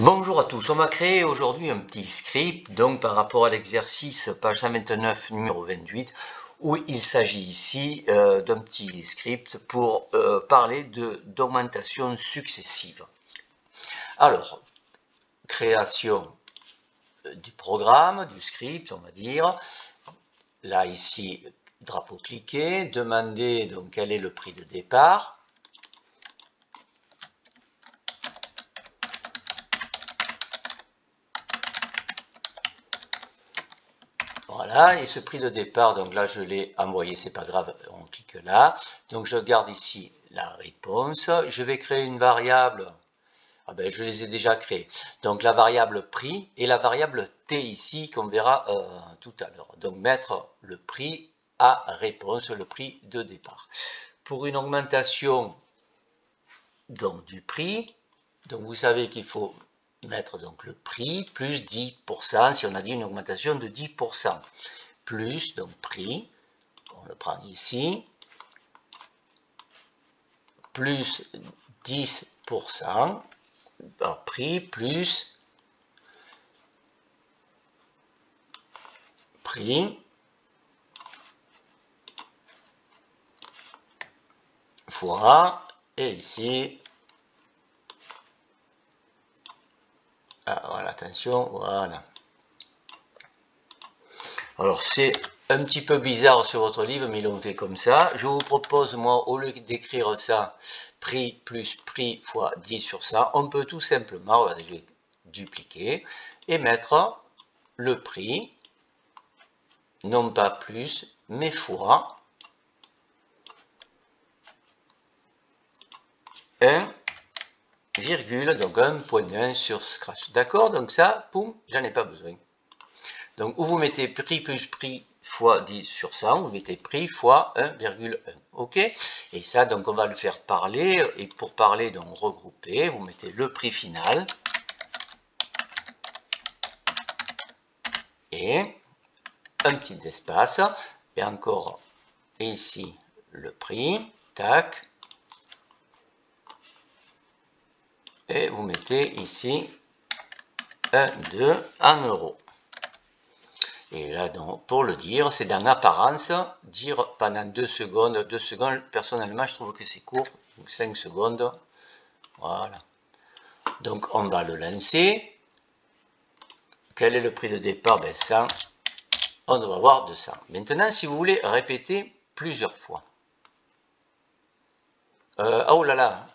Bonjour à tous, on va créer aujourd'hui un petit script donc par rapport à l'exercice page 129 numéro 28 où il s'agit ici d'un petit script pour parler d'augmentation successive. Alors, création du programme, du script on va dire, là ici drapeau cliqué, demander donc quel est le prix de départ. Voilà, et ce prix de départ, donc là je l'ai envoyé, c'est pas grave, on clique là. Donc je garde ici la réponse. Je vais créer une variable, je les ai déjà créées. Donc la variable prix et la variable t ici qu'on verra tout à l'heure. Donc mettre le prix à réponse, le prix de départ. Pour une augmentation donc, du prix, donc vous savez qu'il faut mettre donc le prix plus 10%, si on a dit une augmentation de 10%. Plus, donc prix, on le prend ici, plus 10%, alors prix plus prix fois, et ici, voilà, attention, voilà. Alors c'est un petit peu bizarre sur votre livre, mais ils l'ont fait comme ça. Je vous propose, moi, au lieu d'écrire ça, prix plus prix fois 10 sur ça, on peut tout simplement, regardez, je vais dupliquer, et mettre le prix, non pas plus, mais fois 1, donc 1.1 sur Scratch. D'accord? Donc ça, poum, j'en ai pas besoin. Donc, où vous mettez prix plus prix fois 10 sur 100, vous mettez prix fois 1,1. OK? Et ça, donc, on va le faire parler. Et pour parler, donc, regrouper, vous mettez le prix final. Et un petit espace. Et encore ici, le prix. Tac. Et vous mettez ici 1, 2 en euros. Et là, donc, pour le dire, c'est dans apparence, dire pendant 2 secondes. 2 secondes, personnellement, je trouve que c'est court. Donc 5 secondes. Voilà. Donc, on va le lancer. Quel est le prix de départ? 100. On doit avoir 200. Maintenant, si vous voulez répéter plusieurs fois. Oh là là,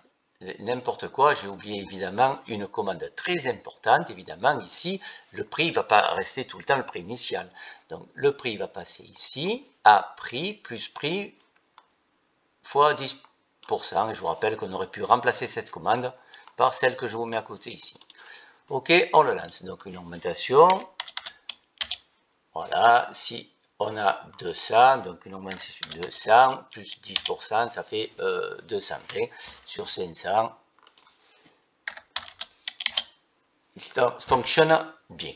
n'importe quoi, j'ai oublié évidemment une commande très importante. Évidemment, ici, le prix ne va pas rester tout le temps le prix initial. Donc, le prix va passer ici à prix plus prix fois 10%. Et je vous rappelle qu'on aurait pu remplacer cette commande par celle que je vous mets à côté ici. OK, on le lance. Donc, une augmentation. Voilà, si on a 200, donc une augmentation de 200 plus 10%, ça fait 220 sur 500. Ça fonctionne bien.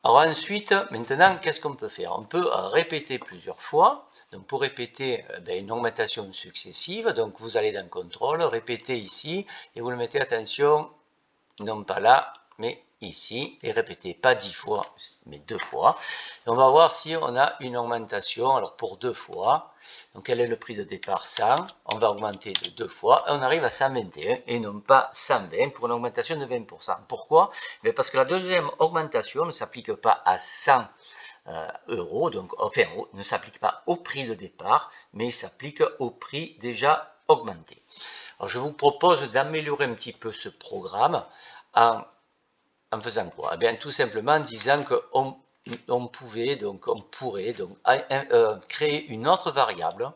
Alors ensuite, maintenant, qu'est-ce qu'on peut faire? On peut répéter plusieurs fois. Donc pour répéter une augmentation successive, donc vous allez dans contrôle, répétez ici, et vous le mettez, attention, non pas là, mais ici, et répétez pas 10 fois, mais 2 fois. Et on va voir si on a une augmentation, alors pour 2 fois, donc quel est le prix de départ? 100, on va augmenter de 2 fois, et on arrive à 121, et non pas 120, pour une augmentation de 20%. Pourquoi? Parce que la deuxième augmentation ne s'applique pas à 100 euros, donc enfin ne s'applique pas au prix de départ, mais il s'applique au prix déjà augmenté. Alors je vous propose d'améliorer un petit peu ce programme en faisant quoi? Eh bien, tout simplement en disant qu'on pourrait créer une autre variable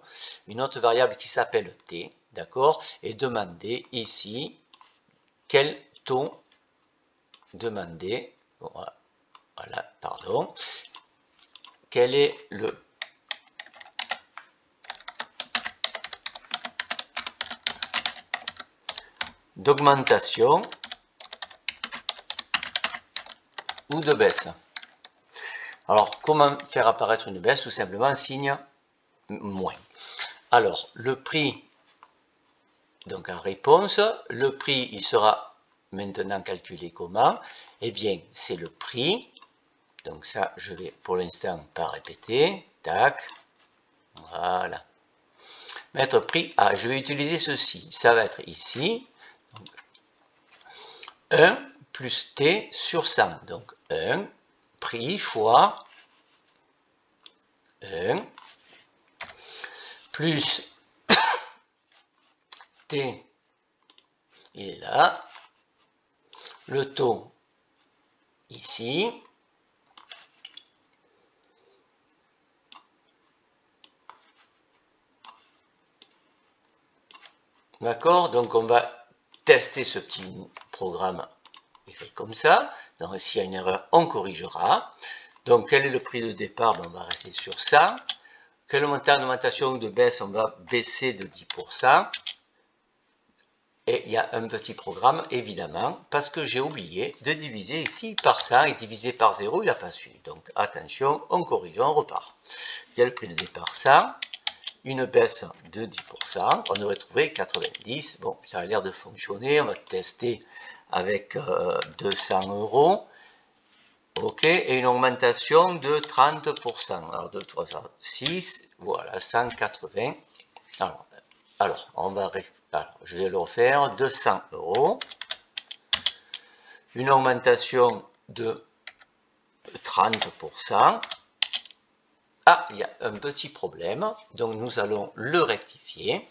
qui s'appelle t, d'accord, et demander ici quel taux demander, voilà, pardon, quel est le d'augmentation ou de baisse. Alors, comment faire apparaître une baisse? Tout simplement, signe moins. Alors, le prix, donc en réponse, le prix, il sera maintenant calculer comment? Eh bien, c'est le prix. Donc ça, je vais pour l'instant pas répéter. Tac. Voilà. Mettre prix A. Je vais utiliser ceci. Ça va être ici. Donc, 1 plus T sur 100. Donc 1 prix fois 1 plus T, il est là, le taux ici, d'accord, donc on va tester ce petit programme écrit comme ça, donc s'il y a une erreur, on corrigera. Donc quel est le prix de départ? On va rester sur ça. Quel montant d'augmentation ou de baisse? On va baisser de 10%. Et il y a un petit programme, évidemment, parce que j'ai oublié de diviser ici par 100 et diviser par 0, il n'a pas su. Donc attention, on corrige, on repart. Il y a le prix de départ 100, une baisse de 10%, on devrait trouver 90. Bon, ça a l'air de fonctionner, on va tester avec 200 €. Ok, et une augmentation de 30%. Alors 2, 3, 6, voilà, 180. Alors, je vais le refaire, 200 €, une augmentation de 30%. Ah, il y a un petit problème, donc nous allons le rectifier.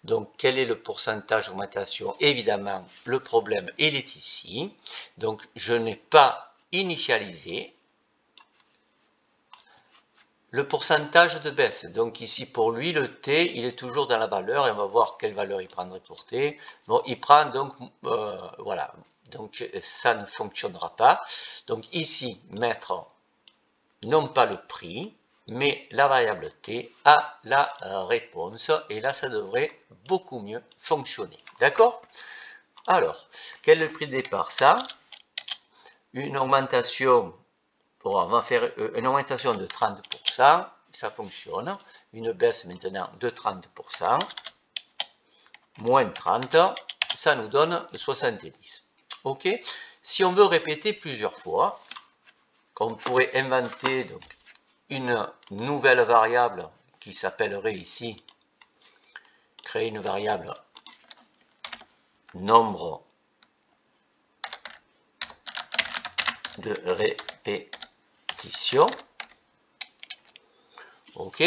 Donc, quel est le pourcentage d'augmentation? Évidemment, le problème, il est ici. Donc, je n'ai pas initialisé le pourcentage de baisse. Donc ici pour lui, le T, il est toujours dans la valeur et on va voir quelle valeur il prendrait pour T. Bon, il prend donc, voilà, donc ça ne fonctionnera pas. Donc ici, mettre non pas le prix, mais la variable T à la réponse. Et là, ça devrait beaucoup mieux fonctionner. D'accord? Alors, quel est le prix de départ? Ça, une augmentation. Bon, on va faire une augmentation de 30%, ça fonctionne. Une baisse maintenant de 30%, moins 30, ça nous donne 70. Ok. Si on veut répéter plusieurs fois, on pourrait inventer donc une nouvelle variable qui s'appellerait ici, créer une variable nombre de répétitions. Ok,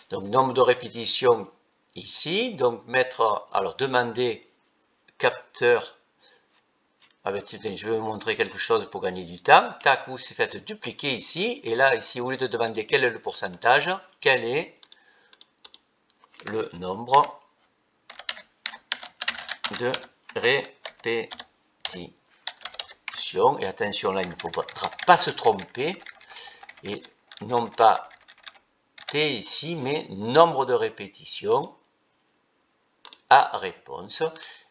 donc nombre de répétitions ici, donc mettre, alors demander capteur, je vais vous montrer quelque chose pour gagner du temps, tac, vous faites dupliquer ici, et là, ici, au lieu de demander quel est le pourcentage, quel est le nombre de répétitions, et attention, là, il ne faudra pas se tromper, et non pas T ici, mais nombre de répétitions à réponse.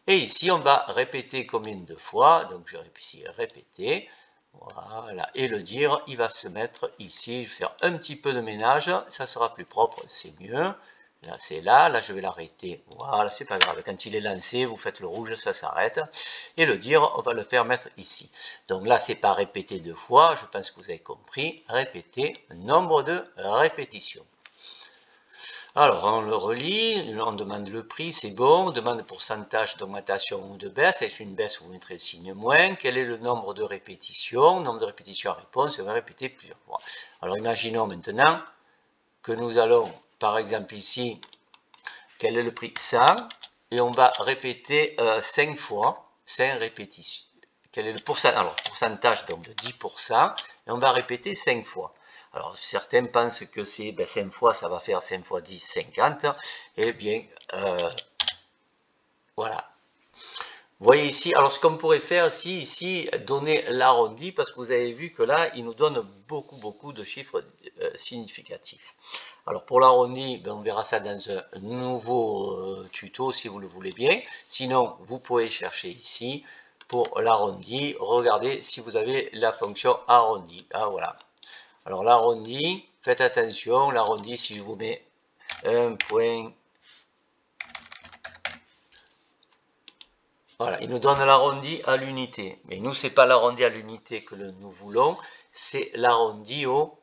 Et ici, on va répéter combien de fois. Donc, je vais ici répéter. Voilà. Et le dire, il va se mettre ici. Je vais faire un petit peu de ménage. Ça sera plus propre, c'est mieux. Là, c'est là. Là, je vais l'arrêter. Voilà, c'est pas grave. Quand il est lancé, vous faites le rouge, ça s'arrête. Et le dire, on va le faire mettre ici. Donc là, c'est pas répéter deux fois. Je pense que vous avez compris. Répéter nombre de répétitions. Alors, on le relit, on demande le prix, c'est bon, on demande le pourcentage d'augmentation ou de baisse, est-ce une baisse, vous mettrez le signe moins, quel est le nombre de répétitions, nombre de répétitions à réponse, on va répéter plusieurs fois. Alors, imaginons maintenant que nous allons, par exemple ici, quel est le prix 100, et on va répéter 5 fois, 5 répétitions. Quel est le pourcentage donc de 10%, et on va répéter 5 fois. Alors, certains pensent que c'est 5 fois, ça va faire 5 fois 10, 50. Eh bien, voilà. Vous voyez ici, alors ce qu'on pourrait faire, si ici, donner l'arrondi, parce que vous avez vu que là, il nous donne beaucoup de chiffres significatifs. Alors, pour l'arrondi, on verra ça dans un nouveau tuto, si vous le voulez bien. Sinon, vous pouvez chercher ici, pour l'arrondi, regardez si vous avez la fonction arrondi. Ah, voilà. Alors l'arrondi, faites attention, l'arrondi, si je vous mets 1 point Voilà, il nous donne l'arrondi à l'unité. Mais nous, c'est pas l'arrondi à l'unité que nous voulons, c'est l'arrondi au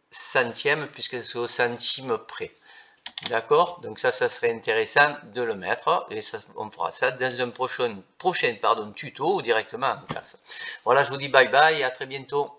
centième, puisque c'est au centime près. D'accord? Donc ça serait intéressant de le mettre, et ça, on fera ça dans un prochain tuto ou directement en classe. Voilà, je vous dis bye bye et à très bientôt.